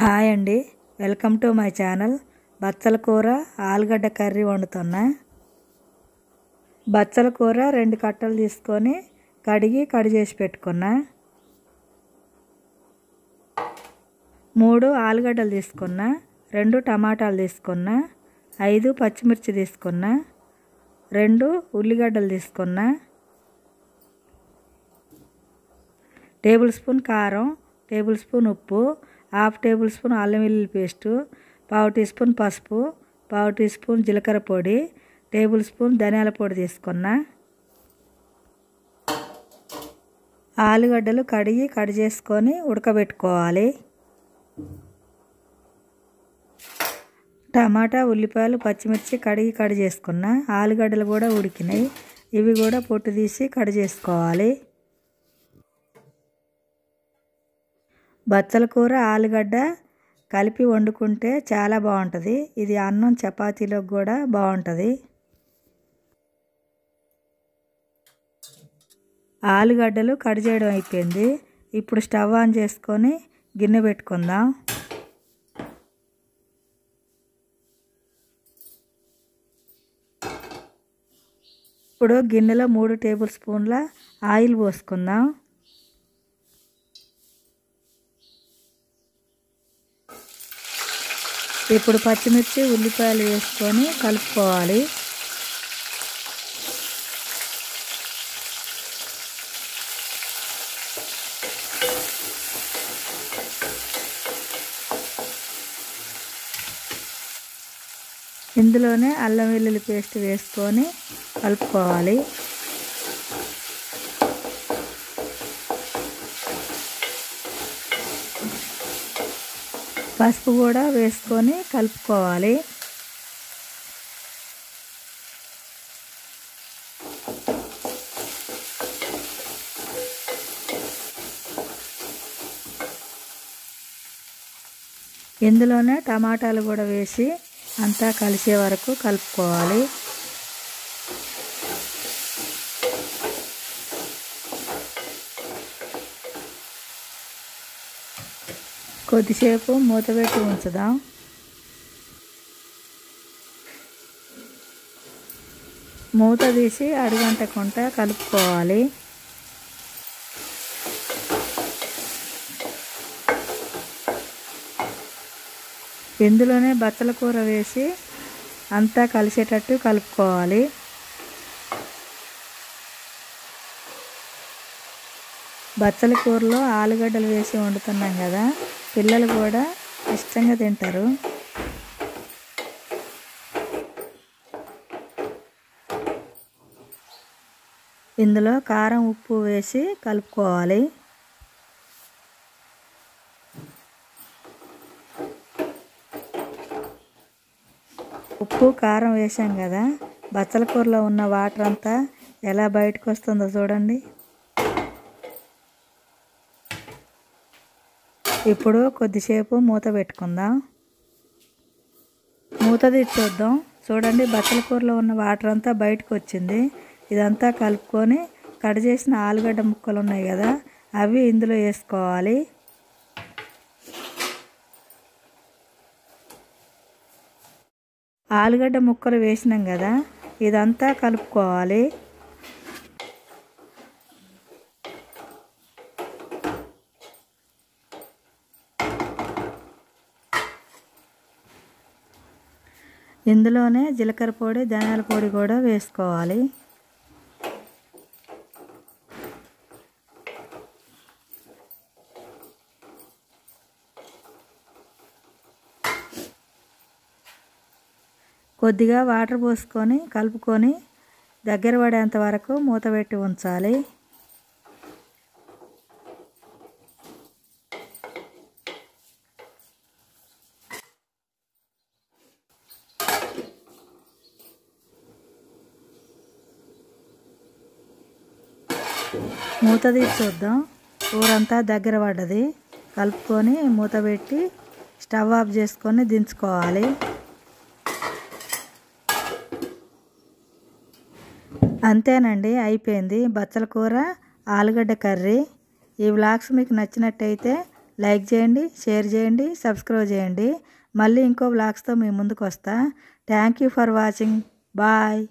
Hi అండి, welcome to my channel. బచ్చల కూర ఆలుగడ్డ కర్రీ వండుతున్నా. బచ్చల కూర 2 కట్టలు తీసుకొని కడిగి చేసి పెట్టుకున్నా. 3 ఆలుగడ్డలు తీసుకున్నా, 2 టమాటాలు తీసుకున్నా, 5 పచ్చిమిర్చి తీసుకున్నా, 2 ఉల్లిగడ్డలు తీసుకున్నా, టేబుల్ స్పూన్ కారం, టేబుల్ స్పూన్ ఉప్పు, హాఫ్ టేబుల్ స్పూన్ అల్లం వెల్లుల్లి పేస్టు, పావు టీ స్పూన్ పసుపు, పావు టీ స్పూన్ జీలకర్ర పొడి, టేబుల్ స్పూన్ ధనియాల పొడి తీసుకున్నా. ఆలుగడ్డలు కడిగి చేసుకొని ఉడకబెట్టుకోవాలి. టమాటా, ఉల్లిపాయలు, పచ్చిమిర్చి కడిగి చేసుకున్నా. ఆలుగడ్డలు కూడా ఉడికినాయి, ఇవి కూడా పొట్టు తీసి చేసుకోవాలి. బచ్చల కూర ఆలుగడ్డ కలిపి వండుకుంటే చాలా బాగుంటుంది. ఇది అన్నం చపాతీలోకి కూడా బాగుంటుంది. ఆలుగడ్డలు కట్ చేయడం అయిపోయింది. ఇప్పుడు స్టవ్ ఆన్ చేసుకొని గిన్నె పెట్టుకుందాం. ఇప్పుడు గిన్నెలో 3 టేబుల్ స్పూన్ల ఆయిల్ పోసుకుందాం. ఇప్పుడు పచ్చిమిర్చి, ఉల్లిపాయలు వేసుకొని కలుపుకోవాలి. ఇందులోనే అల్లం వెల్లుల్లి పేస్ట్ వేసుకొని కలుపుకోవాలి. పసుపు కూడా వేసుకొని కలుపుకోవాలి. ఇందులోనే టమాటాలు కూడా వేసి అంతా కలిసే వరకు కలుపుకోవాలి. కొద్దిసేపు మూత పెట్టి ఉంచుదాం. మూత తీసి అడుగంటకుండా కలుపుకోవాలి. ఇందులోనే బచ్చల కూర వేసి అంతా కలిసేటట్టు కలుపుకోవాలి. బచ్చల కూరలో ఆలుగడ్డలు వేసి వండుతున్నాం కదా, పిల్లలు కూడా ఇష్టంగా తింటారు. ఇందులో కారం, ఉప్పు వేసి కలుపుకోవాలి. ఉప్పు, కారం వేసాం కదా, బచ్చల కూరలో ఉన్న వాటర్ అంతా ఎలా బయటకు వస్తుందో చూడండి. ఇప్పుడు కొద్దిసేపు మూత పెట్టుకుందాం. మూత తీసి చూద్దాం. చూడండి, బచ్చల కూరలో ఉన్న వాటర్ అంతా బయటకు వచ్చింది. ఇదంతా కలుపుకొని కట్ చేసిన ఆలుగడ్డ ముక్కలు ఉన్నాయి కదా, అవి ఇందులో వేసుకోవాలి. ఆలుగడ్డ ముక్కలు వేసినాం కదా, ఇదంతా కలుపుకోవాలి. ఇందులోనే జీలకర్ర పొడి, ధనియాల పొడి కూడా వేసుకోవాలి. కొద్దిగా వాటర్ పోసుకొని కలుపుకొని దగ్గర పడేంత వరకు మూత పెట్టి ఉంచాలి. మూత తీసి చూద్దాం. కూర అంతా దగ్గర పడ్డది. కలుపుకొని మూత పెట్టి స్టవ్ ఆఫ్ చేసుకొని దించుకోవాలి. అంతేనండి, అయిపోయింది బచ్చల కూర ఆలుగడ్డ కర్రీ. ఈ వ్లాగ్స్ మీకు నచ్చినట్టయితే లైక్ చేయండి, షేర్ చేయండి, సబ్స్క్రైబ్ చేయండి. మళ్ళీ ఇంకో వ్లాగ్స్తో మీ ముందుకు వస్తా. Thank you for watching. Bye.